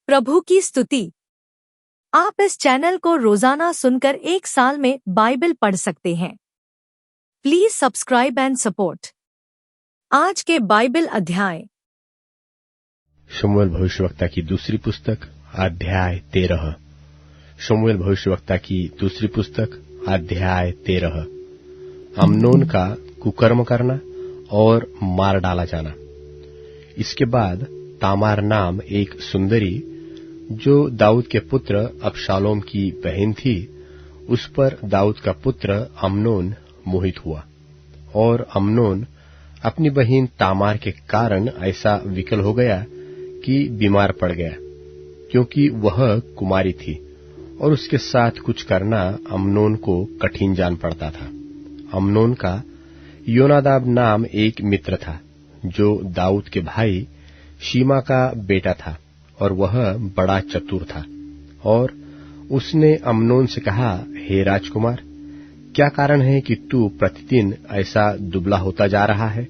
प्रभु की स्तुति। आप इस चैनल को रोजाना सुनकर 1 साल में बाइबल पढ़ सकते हैं। Please subscribe and support. आज के बाइबल अध्याय। शमूएल भविष्यवक्ता की दूसरी पुस्तक अध्याय 13। शमूएल भविष्यवक्ता की दूसरी पुस्तक अध्याय 13। अम्नोन का कुकर्म करना और मार डाला जाना। इसके बाद तामार नाम एक सुंदरी जो दाऊद के पुत्र अबशालोम की बहन थी, उस पर दाऊद का पुत्र अम्नोन मोहित हुआ। और अम्नोन अपनी बहन तामार के कारण ऐसा विकल हो गया कि बीमार पड़ गया, क्योंकि वह कुमारी थी और उसके साथ कुछ करना अम्नोन को कठिन जान पड़ता था। अम्नोन का योनादाब नाम एक मित्र था, जो दाऊद के भाई शीमा का बेटा था, और वह बड़ा चतुर था। और उसने अम्नोन से कहा, हे राजकुमार, क्या कारण है कि तू प्रतिदिन ऐसा दुबला होता जा रहा है?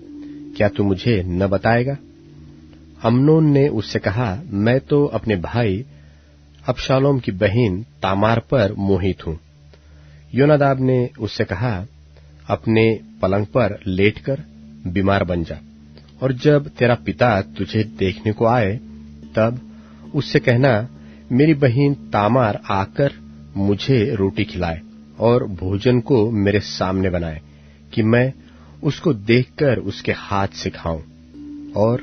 क्या तू मुझे न बताएगा? अम्नोन ने उससे कहा, मैं तो अपने भाई अबशालोम की बहन तामार पर मोहित हूं। योनादाब ने उससे कहा, अपने पलंग पर लेटकर बीमार बन जा, और जब तेरा पिता तुझे देखने को आए तब उससे कहना, मेरी बहन तामार आकर मुझे रोटी खिलाए और भोजन को मेरे सामने बनाए, कि मैं उसको देखकर उसके हाथ से खाऊं। और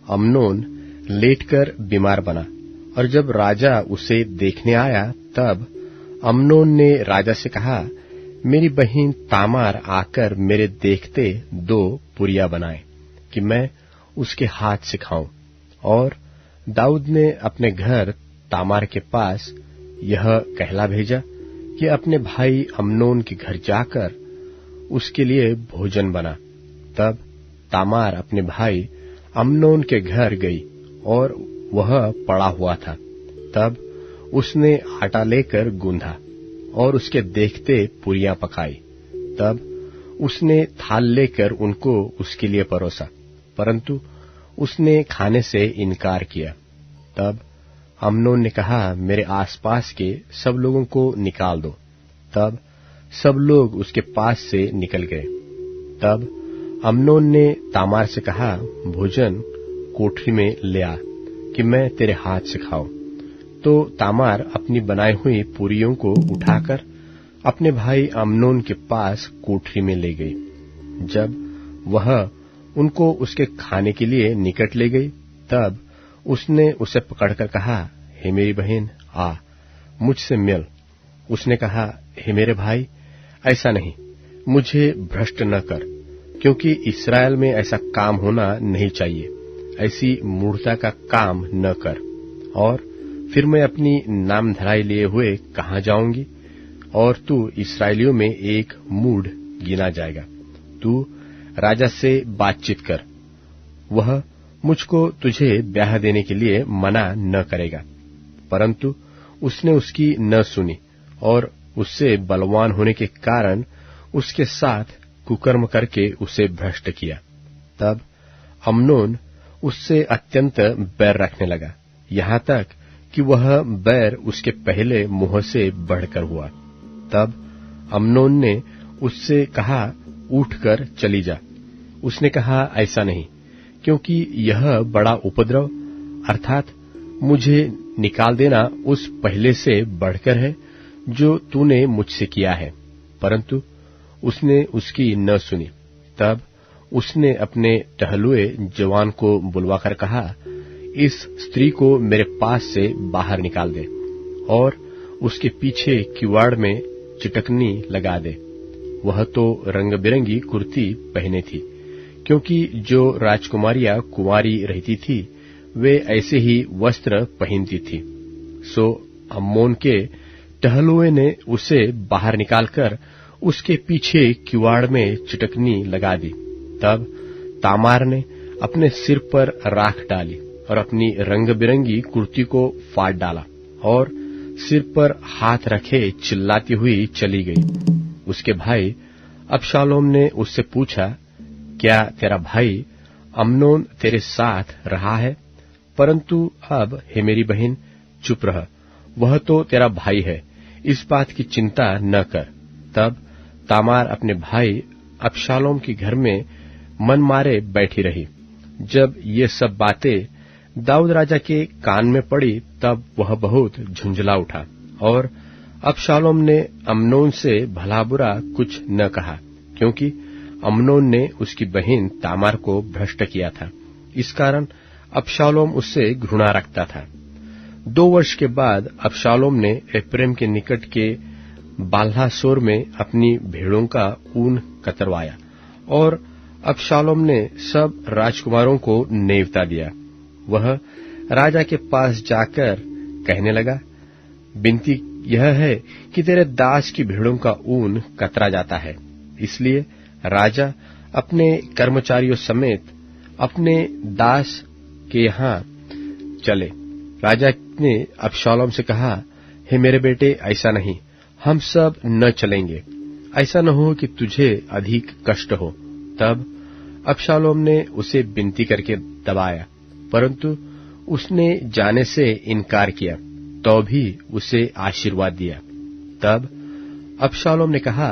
अम्नोन लेटकर बीमार बना, और जब राजा उसे देखने आया तब अम्नोन ने राजा से कहा, मेरी बहन तामार आकर मेरे देखते 2 पुरिया बनाए, कि मैं उसके हाथ से खाऊं। और दाऊद ने अपने घर तामार के पास यह कहला भेजा कि अपने भाई अम्नोन के घर जाकर उसके लिए भोजन बना। तब तामार अपने भाई अम्नोन के घर गई, और वह पड़ा हुआ था। तब उसने आटा लेकर गूंधा और उसके देखते पुरियां पकाई। तब उसने थाल लेकर उनको उसके लिए परोसा, परंतु उसने खाने से इनकार किया। तब अम्नोन ने कहा, मेरे आसपास के सब लोगों को निकाल दो। तब सब लोग उसके पास से निकल गए। तब अम्नोन ने तामार से कहा, भोजन कोठरी में ले आ, कि मैं तेरे हाथ से खाऊं। तो तामार अपनी बनाई हुई पूरियों को उठाकर अपने भाई अम्नोन के पास कोठरी में ले गई। जब वह उनको उसके खाने के लिए निकट ले गई, तब उसने उसे पकड़कर कहा, हे मेरी बहन, आ मुझसे मिल। उसने कहा, हे मेरे भाई, ऐसा नहीं, मुझे भ्रष्ट न कर, क्योंकि इस्राएल में ऐसा काम होना नहीं चाहिए। ऐसी मूढ़ता का काम न कर। और फिर मैं अपनी नामधराई लिए हुए कहाँ जाऊंगी? और तू इस्राएलियों में एक मूढ़ गिना जाएगा। तू राजा से बातचीत कर, वह मुझको तुझे ब्याह देने के लिए मना न करेगा। परंतु उसने उसकी न सुनी, और उससे बलवान होने के कारण उसके साथ कुकर्म करके उसे भ्रष्ट किया। तब अम्नोन उससे अत्यंत बैर रखने लगा, यहाँ तक कि वह बैर उसके पहले मोह से बढ़कर हुआ। तब अम्नोन ने उससे कहा, उठकर चली जा। उसने कहा, ऐसा नहीं, क्योंकि यह बड़ा उपद्रव अर्थात मुझे निकाल देना उस पहले से बढ़कर है जो तूने मुझसे किया है। परंतु उसने उसकी न सुनी। तब उसने अपने टहलुए जवान को बुलवाकर कहा, इस स्त्री को मेरे पास से बाहर निकाल दे, और उसके पीछे किवाड़ में चिटकनी लगा दे। वह तो रंग बिरंगी कुर्ती पहने थी, क्योंकि जो राजकुमारियां कुंवारी रहती थी वे ऐसे ही वस्त्र पहनती थी। सो अम्मोन के टहलुए ने उसे बाहर निकालकर उसके पीछे किवाड़ में चिटकनी लगा दी। तब तामार ने अपने सिर पर राख डाली और अपनी रंग बिरंगी कुर्ती को फाड़ डाला, और सिर पर हाथ रखे चिल्लाती हुई चली गई। उसके भाई अबशालोम ने उससे पूछा, क्या तेरा भाई अम्नोन तेरे साथ रहा है? परंतु अब हे मेरी बहन, चुप रह, वह तो तेरा भाई है, इस बात की चिंता न कर। तब तामार अपने भाई अबशालोम के घर में मन मारे बैठी रही। जब ये सब बातें दाऊद राजा के कान में पड़ी, तब वह बहुत झुंझला उठा, और अबशालोम ने अम्नोन से भला बुरा कुछ न कहा, क्योंकि अम्नोन ने उसकी बहन तामार को भ्रष्ट किया था। इस कारण अबशालोम उससे घृणा रखता था। 2 वर्ष के बाद अबशालोम ने एप्रैम के निकट के बाल्हासोर में अपनी भेड़ों का ऊन कतरवाया, और अबशालोम ने सब राजकुमारों को नेवता दिया। वह राजा के पास जाकर कहने लगा, विनती यह है कि तेरे दास की भेड़ों का ऊन कतरा जाता है, इसलिए राजा अपने कर्मचारियों समेत अपने दास के यहाँ चले। राजा ने अबशालोम से कहा, हे मेरे बेटे, ऐसा नहीं, हम सब न चलेंगे, ऐसा न हो कि तुझे अधिक कष्ट हो। तब अबशालोम ने उसे विनती करके दबाया, परंतु उसने जाने से इनकार किया, तो भी उसे आशीर्वाद दिया। तब अबशालोम ने कहा,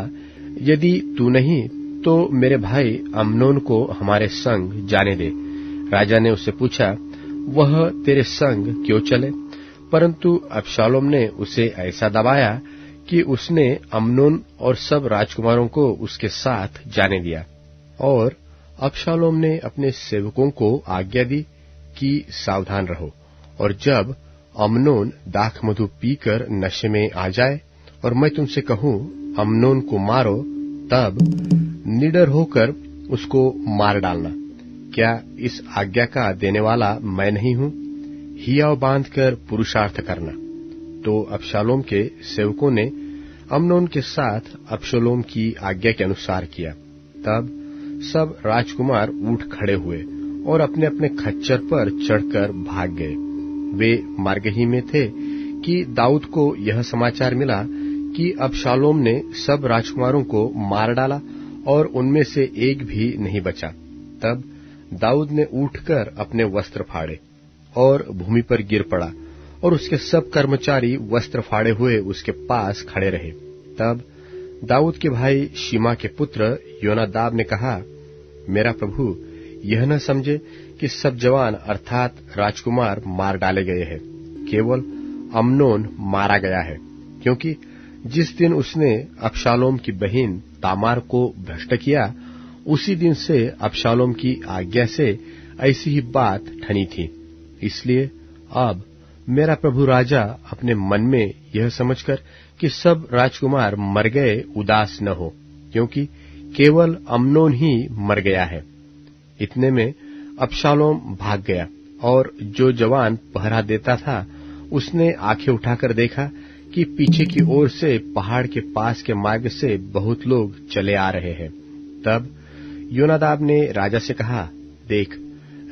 यदि तू नहीं तो मेरे भाई अम्नोन को हमारे संग जाने दे। राजा ने उससे पूछा, वह तेरे संग क्यों चले? परंतु अबशालोम ने उसे ऐसा दबाया कि उसने अम्नोन और सब राजकुमारों को उसके साथ जाने दिया। और अबशालोम ने अपने सेवकों को आज्ञा दी कि सावधान रहो, और जब अम्नोन दाख मधु पीकर नशे में आ जाए और मैं तुमसे कहूं अम्नोन को मारो, तब निडर होकर उसको मार डालना। क्या इस आज्ञा का देने वाला मैं नहीं हूं? हियाव बांधकर पुरुषार्थ करना। तो अबशालोम के सेवकों ने अम्नोन के साथ अबशालोम की आज्ञा के अनुसार किया। तब सब राजकुमार उठ खड़े हुए और अपने अपने खच्चर पर चढ़कर भाग गए। वे मार्ग ही में थे कि दाऊद को यह समाचार मिला कि अबशालोम ने सब राजकुमारों को मार डाला और उनमें से एक भी नहीं बचा। तब दाऊद ने उठकर अपने वस्त्र फाड़े और भूमि पर गिर पड़ा, और उसके सब कर्मचारी वस्त्र फाड़े हुए उसके पास खड़े रहे। तब दाऊद के भाई शिमा के पुत्र योनादाब ने कहा, मेरा प्रभु यह न समझे कि सब जवान अर्थात राजकुमार मार डाले गए हैं, केवल अम्नोन मारा गया है, क्योंकि जिस दिन उसने अबशालोम की बहन तामार को भ्रष्ट किया, उसी दिन से अबशालोम की आज्ञा से ऐसी ही बात ठनी थी। इसलिए अब मेरा प्रभु राजा अपने मन में यह समझकर कि सब राजकुमार मर गए उदास न हो, क्योंकि केवल अम्नोन ही मर गया है। इतने में अबशालोम भाग गया, और जो जवान पहरा देता था उसने आंखें उठाकर देखा कि पीछे की ओर से पहाड़ के पास के मार्ग से बहुत लोग चले आ रहे हैं। तब योनादाब ने राजा से कहा, देख,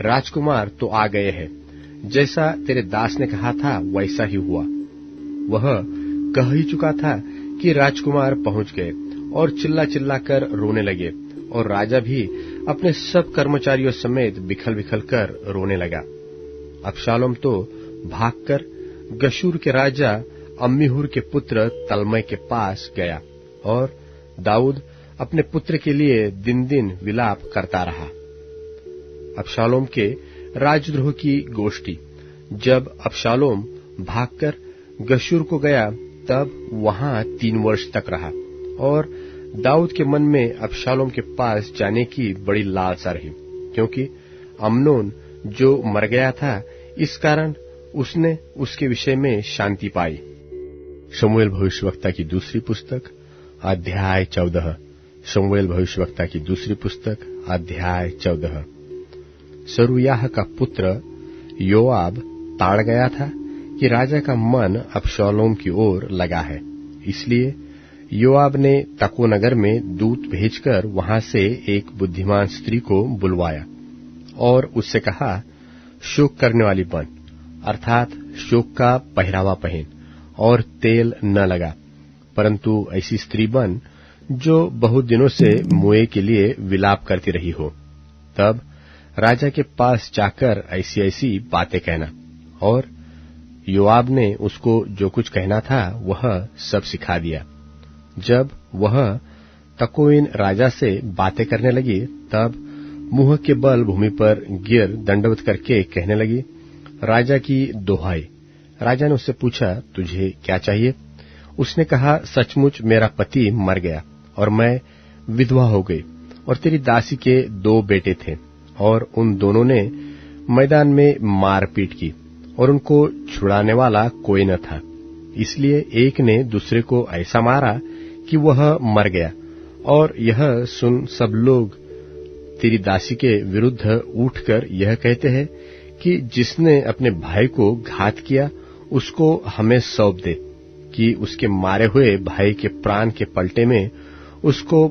राजकुमार तो आ गए हैं, जैसा तेरे दास ने कहा था वैसा ही हुआ। वह कह ही चुका था कि राजकुमार पहुंच गए, और चिल्ला चिल्ला कर रोने लगे, और राजा भी अपने सब कर्मचारियों समेत बिखल बिखल कर रोने लगा। अबशालोम तो भागकर गशूर के राजा अम्मीहूर के पुत्र तल्मै के पास गया, और दाऊद अपने पुत्र के लिए दिन दिन विलाप करता रहा। अबशालोम के राजद्रोह की गोष्ठी। जब अबशालोम भागकर गशूर को गया, तब वहां 3 वर्ष तक रहा, और दाऊद के मन में अबशालोम के पास जाने की बड़ी लालसा रही, क्योंकि अम्नोन जो मर गया था, इस कारण उसने उसके विषय में शांति पाई। शमूएल भविष्यवक्ता की दूसरी पुस्तक अध्याय 14। शमूएल भविष्यवक्ता की दूसरी पुस्तक अध्याय 14। सरूयाह का पुत्र योआब ताड़ गया था कि राजा का मन अबशालोम की ओर लगा है, इसलिए योआब ने तको नगर में दूत भेजकर वहां से एक बुद्धिमान स्त्री को बुलवाया और उससे कहा, शोक करने वाली बन, अर्थात शोक का पहरावा पहन और तेल न लगा, परंतु ऐसी स्त्री बन जो बहुत दिनों से मुए के लिए विलाप करती रही हो। तब राजा के पास जाकर ऐसी ऐसी बातें कहना, और योआब ने उसको जो कुछ कहना था वह सब सिखा दिया। जब वह तकोइन राजा से बातें करने लगी, तब मुंह के बल भूमि पर गिर दंडवत करके कहने लगी, राजा की दोहाई। राजा ने उससे पूछा, तुझे क्या चाहिए? उसने कहा, सचमुच मेरा पति मर गया और मैं विधवा हो गई, और तेरी दासी के 2 बेटे थे, और उन दोनों ने मैदान में मारपीट की, और उनको छुड़ाने वाला कोई न था। इसलिए एक ने दूसरे को ऐसा मारा कि वह मर गया। और यह सुन सब लोग तेरी दासी के विरुद्ध उठकर यह कहते हैं कि जिसने अपने भाई को घात किया उसको हमें सौंप दे, कि उसके मारे हुए भाई के प्राण के पलटे में उसको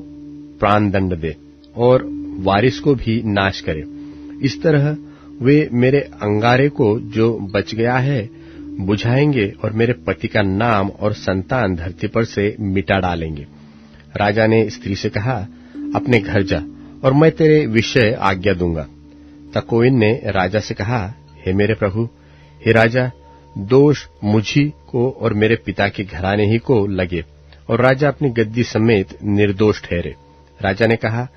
प्राण दंड दे और वारिस को भी नाश करे। इस तरह वे मेरे अंगारे को जो बच गया है बुझाएंगे और मेरे पति का नाम और संतान धरती पर से मिटा डालेंगे। राजा ने स्त्री से कहा, अपने घर जा और मैं तेरे विषय आज्ञा दूंगा। तकोइन ने राजा से कहा, हे मेरे प्रभु, हे राजा, दोष मुझी को और मेरे पिता के घराने ही को लगे, और राजा अपनी गद्दी समेत निर्दोष ठहरे। राजा ने कहा,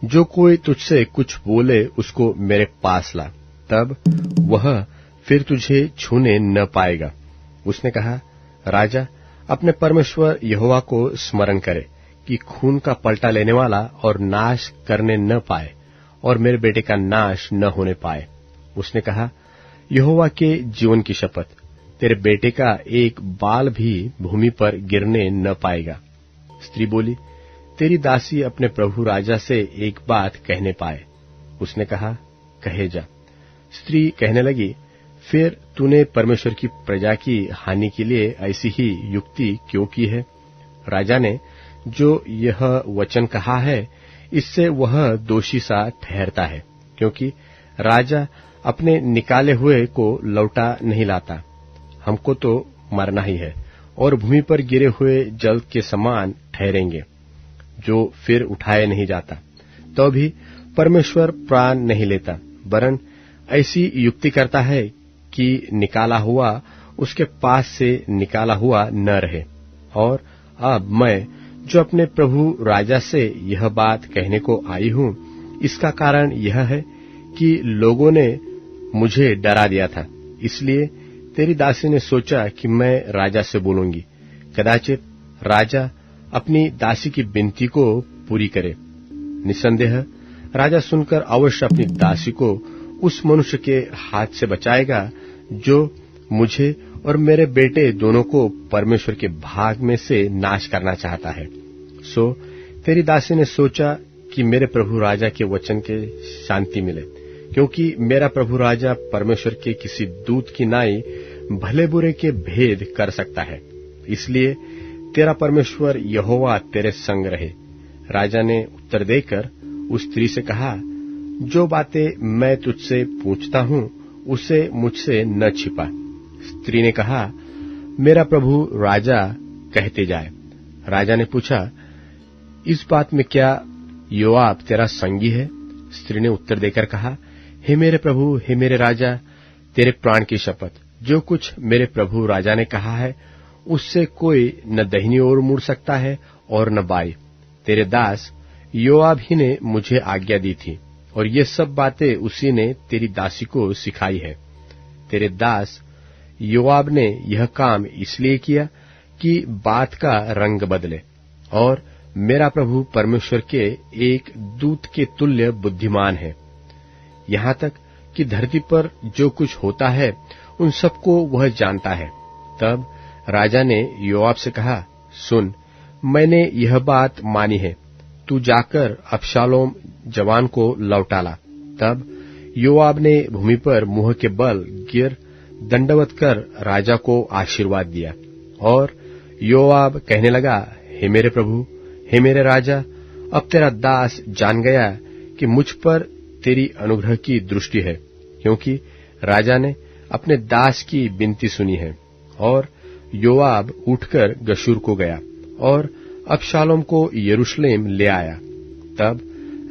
जो कोई तुझसे कुछ बोले उसको मेरे पास ला, तब वह फिर तुझे छूने न पाएगा। उसने कहा, राजा अपने परमेश्वर यहोवा को स्मरण करे कि खून का पलटा लेने वाला और नाश करने न पाए, और मेरे बेटे का नाश न होने पाए। उसने कहा, यहोवा के जीवन की शपथ, तेरे बेटे का एक बाल भी भूमि पर गिरने न पाएगा। स्त्री बोली, तेरी दासी अपने प्रभु राजा से एक बात कहने पाए। उसने कहा, कहे जा। स्त्री कहने लगी, फिर तूने परमेश्वर की प्रजा की हानि के लिए ऐसी ही युक्ति क्यों की है? राजा ने जो यह वचन कहा है, इससे वह दोषी सा ठहरता है, क्योंकि राजा अपने निकाले हुए को लौटा नहीं लाता। हमको तो मरना ही है, और भूमि पर गिरे हुए जल के समान ठहरेंगे, जो फिर उठाए नहीं जाता। तो भी परमेश्वर प्राण नहीं लेता, वरन ऐसी युक्ति करता है कि निकाला हुआ उसके पास से निकाला हुआ न रहे। और अब मैं जो अपने प्रभु राजा से यह बात कहने को आई हूं, इसका कारण यह है कि लोगों ने मुझे डरा दिया था। इसलिए तेरी दासी ने सोचा कि मैं राजा से बोलूंगी, कदाचित राजा अपनी दासी की विनती को पूरी करे। निसंदेह राजा सुनकर अवश्य अपनी दासी को उस मनुष्य के हाथ से बचाएगा जो मुझे और मेरे बेटे दोनों को परमेश्वर के भाग में से नाश करना चाहता है। सो तेरी दासी ने सोचा कि मेरे प्रभु राजा के वचन के शांति मिले, क्योंकि मेरा प्रभु राजा परमेश्वर के किसी दूत की नाई भले बुरे के भेद कर सकता है। इसलिए तेरा परमेश्वर यहोवा तेरे संग रहे। राजा ने उत्तर देकर उस स्त्री से कहा, जो बातें मैं तुझसे पूछता हूं उसे मुझसे न छिपा। स्त्री ने कहा, मेरा प्रभु राजा कहते जाए। राजा ने पूछा, इस बात में क्या योआब तेरा संगी है? स्त्री ने उत्तर देकर कहा, हे मेरे प्रभु, हे मेरे राजा, तेरे प्राण की शपथ, जो कुछ मेरे प्रभु राजा ने कहा है उससे कोई न दाहिनी ओर मुड़ सकता है और न बाई। तेरे दास योआब ही ने मुझे आज्ञा दी थी, और ये सब बातें उसी ने तेरी दासी को सिखाई है। तेरे दास योआब ने यह काम इसलिए किया कि बात का रंग बदले, और मेरा प्रभु परमेश्वर के एक दूत के तुल्य बुद्धिमान है। यहाँ तक कि धरती पर जो कुछ होता है उन सबको वह जानता है। तब राजा ने योआब से कहा, सुन, मैंने यह बात मानी है, तू जाकर अबशालोम जवान को लौटा ला। तब योआब ने भूमि पर मुंह के बल गिर दंडवत कर राजा को आशीर्वाद दिया, और योआब कहने लगा, हे मेरे प्रभु, हे मेरे राजा, अब तेरा दास जान गया कि मुझ पर तेरी अनुग्रह की दृष्टि है, क्योंकि राजा ने अपने दास की विनती सुनी है। और योआब उठकर गशूर को गया और अबशालोम को यरूशलेम ले आया। तब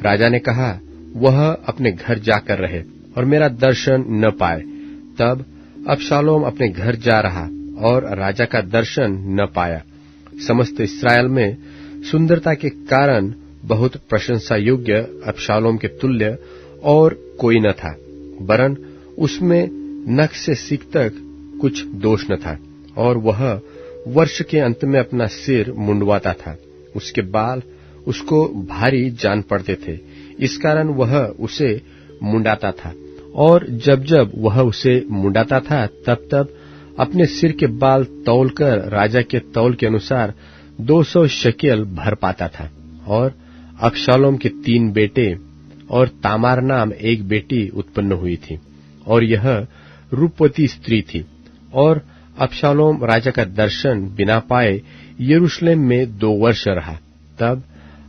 राजा ने कहा, वह अपने घर जाकर रहे और मेरा दर्शन न पाए। तब अबशालोम अपने घर जा रहा और राजा का दर्शन न पाया। समस्त इस्राएल में सुंदरता के कारण बहुत प्रशंसा योग्य अबशालोम के तुल्य और कोई न था, वरन उसमें नख से सीक तक कुछ दोष न था, और वह वर्ष के अंत में अपना सिर मुंडवाता था। उसके बाल उसको भारी जान पड़ते थे, इस कारण वह उसे मुंडाता था, और जब जब वह उसे मुंडाता था तब तब अपने सिर के बाल तौलकर राजा के तौल के अनुसार 200 शकेल भर पाता था। और अबशालोम के 3 बेटे और तामार नाम एक बेटी उत्पन्न हुई थी, और यह रूपवती स्त्री थी। और अबशालोम राजा का दर्शन बिना पाए यरूशलेम में 2 वर्ष रहा। तब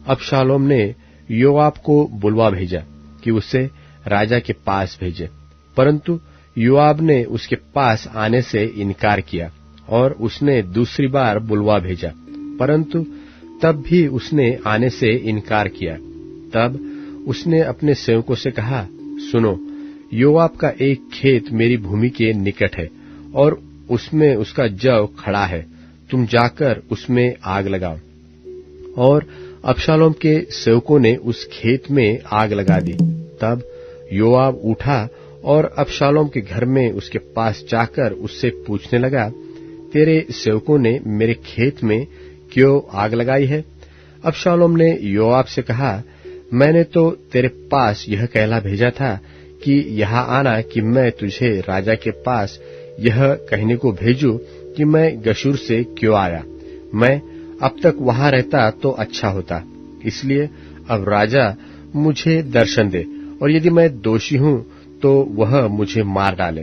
अबशालोम ने योआब को बुलवा भेजा कि उसे राजा के पास भेजे, परंतु योआब ने उसके पास आने से इनकार किया, और उसने दूसरी बार बुलवा भेजा, परंतु तब भी उसने आने से इनकार किया। तब उसने अपने सेवकों से कहा, सुनो, योआब का एक खेत मेरी भूमि के निकट है, और उसमें उसका जौ खड़ा है, तुम जाकर उसमें आग लगाओ। और अबशालोम के सेवकों ने उस खेत में आग लगा दी। तब योआब उठा और अबशालोम के घर में उसके पास जाकर उससे पूछने लगा, तेरे सेवकों ने मेरे खेत में क्यों आग लगाई है? अबशालोम ने योआब से कहा, मैंने तो तेरे पास यह कहला भेजा था कि यहाँ आना कि मैं तुझे राजा के पास यह कहने को भेजूं कि मैं गशूर से क्यों आया। मैं अब तक वहां रहता तो अच्छा होता, इसलिए अब राजा मुझे दर्शन दे, और यदि मैं दोषी हूं तो वह मुझे मार डाले।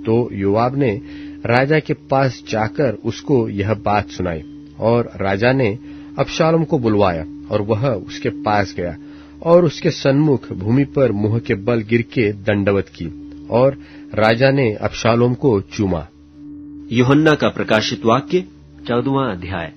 तो योआब ने राजा के पास जाकर उसको यह बात सुनाई, और राजा ने अबशालोम को बुलवाया, और वह उसके पास गया और उसके सन्मुख भूमि पर मुंह के बल गिर के दंडवत की, और राजा ने अबशालोम को चूमा। यूहन्ना का प्रकाशित वाक्य 14वां अध्याय।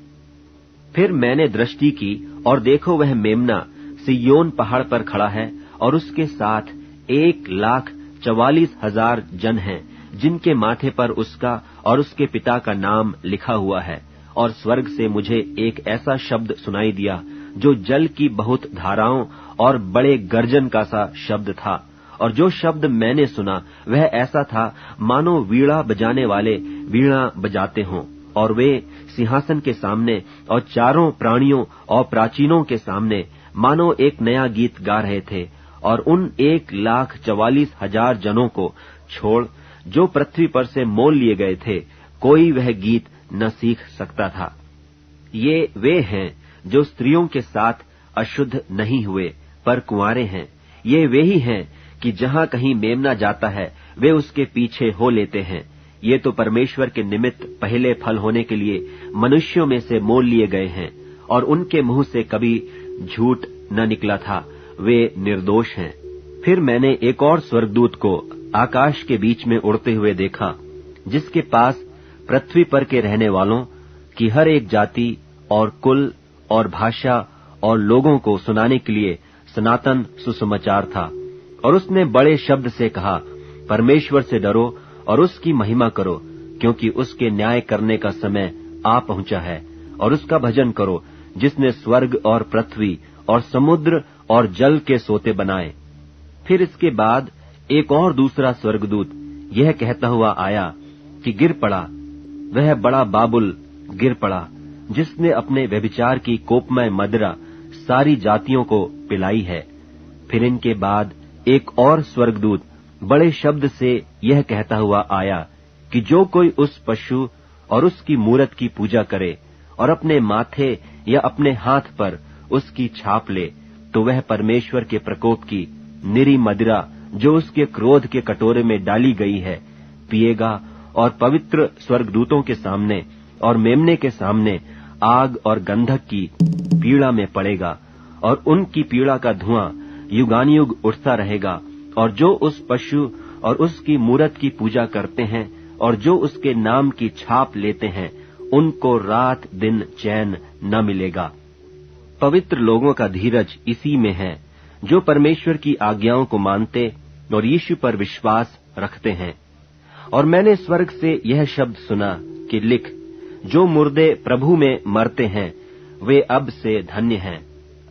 फिर मैंने दृष्टि की, और देखो, वह मेम्ना सिय्योन पहाड़ पर खड़ा है, और उसके साथ 1,44,000 जन हैं, जिनके माथे पर उसका और उसके पिता का नाम लिखा हुआ है। और स्वर्ग से मुझे एक ऐसा शब्द सुनाई दिया जो जल की बहुत धाराओं और बड़े गर्जन का सा शब्द था। और जो शब्द मैंने सुना वह ऐसा था मानो वीणा बजाने वाले वीणा बजाते हों, और वे सिंहासन के सामने और चारों प्राणियों और प्राचीनों के सामने मानो एक नया गीत गा रहे थे। और उन 1,44,000 जनों को छोड़ जो पृथ्वी पर से मोल लिए गए थे, कोई वह गीत न सीख सकता था। ये वे हैं जो स्त्रियों के साथ अशुद्ध नहीं हुए पर कुंवारे हैं। ये वे ही हैं कि जहां कहीं मेमना जाता है वे उसके पीछे हो लेते हैं। ये तो परमेश्वर के निमित्त पहले फल होने के लिए मनुष्यों में से मोल लिए गए हैं, और उनके मुंह से कभी झूठ न निकला था, वे निर्दोष हैं। फिर मैंने एक और स्वर्गदूत को आकाश के बीच में उड़ते हुए देखा, जिसके पास पृथ्वी पर के रहने वालों की हर एक जाति और कुल और भाषा और लोगों को सुनाने के लिए सनातन सुसमाचार था। और उसने बड़े शब्द से कहा, परमेश्वर से डरो और उसकी महिमा करो, क्योंकि उसके न्याय करने का समय आ पहुंचा है। और उसका भजन करो, जिसने स्वर्ग और पृथ्वी और समुद्र और जल के सोते बनाए। फिर इसके बाद एक और दूसरा स्वर्गदूत यह कहता हुआ आया कि गिर पड़ा, वह बड़ा बाबुल गिर पड़ा, जिसने अपने व्यभिचार की कोपमय मदिरा सारी जातियों को पिलाई है। फिर इनके बाद एक और स्वर्गदूत बड़े शब्द से यह कहता हुआ आया कि जो कोई उस पशु और उसकी मूरत की पूजा करे और अपने माथे या अपने हाथ पर उसकी छाप ले, तो वह परमेश्वर के प्रकोप की निरी मदिरा जो उसके क्रोध के कटोरे में डाली गई है पिएगा, और पवित्र स्वर्गदूतों के सामने और मेमने के सामने आग और गंधक की पीड़ा में पड़ेगा। और उनकी पीड़ा का धुआं युगानुयुग उठता रहेगा। और जो उस पशु और उसकी मूरत की पूजा करते हैं और जो उसके नाम की छाप लेते हैं, उनको रात दिन चैन न मिलेगा। पवित्र लोगों का धीरज इसी में है, जो परमेश्वर की आज्ञाओं को मानते और यीशु पर विश्वास रखते हैं। और मैंने स्वर्ग से यह शब्द सुना कि लिख, जो मुर्दे प्रभु में मरते हैं वे अब से धन्य हैं।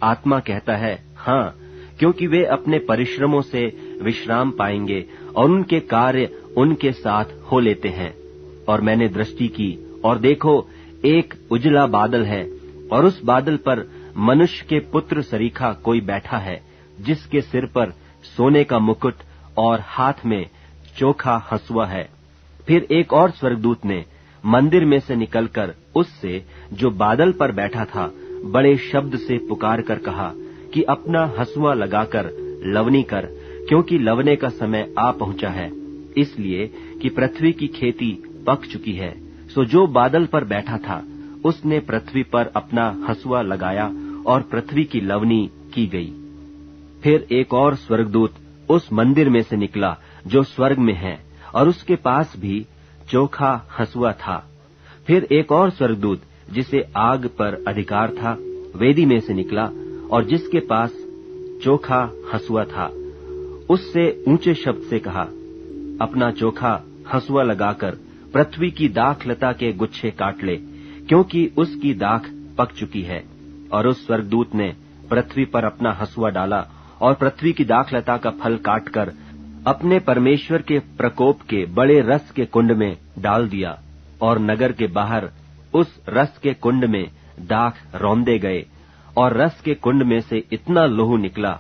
आत्मा कहता है हाँ, क्योंकि वे अपने परिश्रमों से विश्राम पाएंगे और उनके कार्य उनके साथ हो लेते हैं। और मैंने दृष्टि की और देखो, एक उजला बादल है और उस बादल पर मनुष्य के पुत्र सरीखा कोई बैठा है, जिसके सिर पर सोने का मुकुट और हाथ में चोखा हंसुआ है। फिर एक और स्वर्गदूत ने मंदिर में से निकलकर उससे जो बादल पर बैठा था बड़े शब्द से पुकार कर कहा कि अपना हंसुआ लगाकर लवनी कर, क्योंकि लवने का समय आ पहुंचा है, इसलिए कि पृथ्वी की खेती पक चुकी है। सो जो बादल पर बैठा था उसने पृथ्वी पर अपना हंसुआ लगाया और पृथ्वी की लवनी की गई। फिर एक और स्वर्गदूत उस मंदिर में से निकला जो स्वर्ग में है, और उसके पास भी चोखा हंसुआ था। फिर एक और स्वर्गदूत जिसे आग पर अधिकार था वेदी में से निकला, और जिसके पास चोखा हंसुआ था उससे ऊंचे शब्द से कहा, अपना चोखा हंसुआ लगाकर पृथ्वी की दाखलता के गुच्छे काट ले, क्योंकि उसकी दाख पक चुकी है। और उस स्वर्गदूत ने पृथ्वी पर अपना हंसुआ डाला और पृथ्वी की दाखलता का फल काटकर अपने परमेश्वर के प्रकोप के बड़े रस के कुंड में डाल दिया, और नगर के बाहर उस रस के कुंड में दाख रौंदे गए, और रस के कुंड में से इतना लहू निकला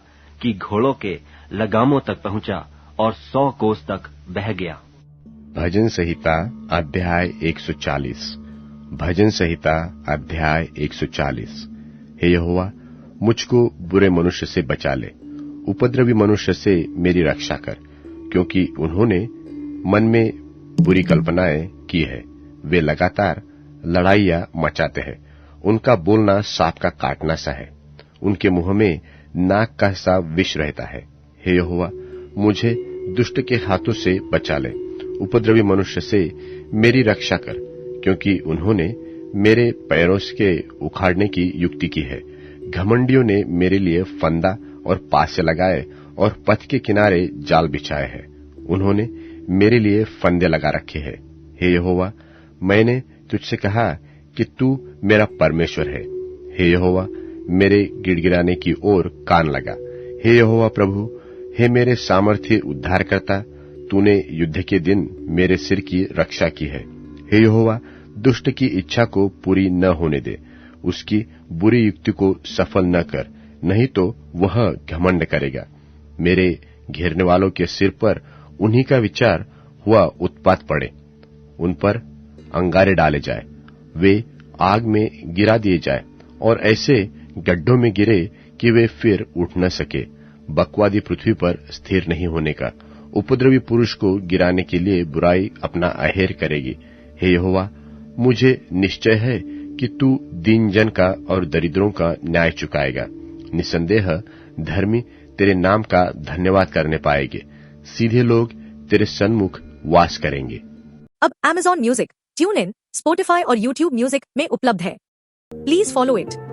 कि घोड़ों के लगामों तक पहुंचा और 100 कोस तक बह गया। भजन संहिता अध्याय 140। भजन संहिता अध्याय 140। हे यहोवा, मुझको बुरे मनुष्य से बचा ले, उपद्रवी मनुष्य से मेरी रक्षा कर, क्योंकि उन्होंने मन में बुरी कल्पनाएं की है। वे लगातार लड़ाइयां मचाते हैं, उनका बोलना सांप का काटना सा है, उनके मुंह में नाग का सा विष रहता है। हे यहोवा, मुझे दुष्ट के हाथों से बचा ले, उपद्रवी मनुष्य से मेरी रक्षा कर, क्योंकि उन्होंने मेरे पैरों के उखाड़ने की युक्ति की है। घमंडियों ने मेरे लिए फंदा और पासे लगाए और पथ के किनारे जाल बिछाए हैं। उन्होंने मेरे लिए फंदे लगा रखे हैं। हे यहोवा, मैंने तुझसे कहा कि तू मेरा परमेश्वर है। हे यहोवा, मेरे गिड़गिड़ाने की ओर कान लगा। हे यहोवा प्रभु, हे मेरे सामर्थ्य उद्धारकर्ता, तूने युद्ध के दिन मेरे सिर की रक्षा की है। हे यहोवा, दुष्ट की इच्छा को पूरी न होने दे, उसकी बुरी युक्ति को सफल न कर, नहीं तो वह घमंड करेगा। मेरे घेरने वालों के सिर पर उन्हीं का विचार हुआ उत्पात पड़े, उन पर अंगारे डाले जाए, वे आग में गिरा दिए जाए और ऐसे गड्ढों में गिरे कि वे फिर उठ न सके। बकवादी पृथ्वी पर स्थिर नहीं होने का, उपद्रवी पुरुष को गिराने के लिए बुराई अपना अहेर करेगी। हे यहोवा, मुझे निश्चय है कि तू दीन जन का और दरिद्रों का न्याय चुकाएगा। निसंदेह धर्मी तेरे नाम का धन्यवाद करने पाएंगे, सीधे लोग तेरे सन्मुख वास करेंगे। अब Amazon music, tune in, Spotify और YouTube म्यूजिक में उपलब्ध है। Please follow it.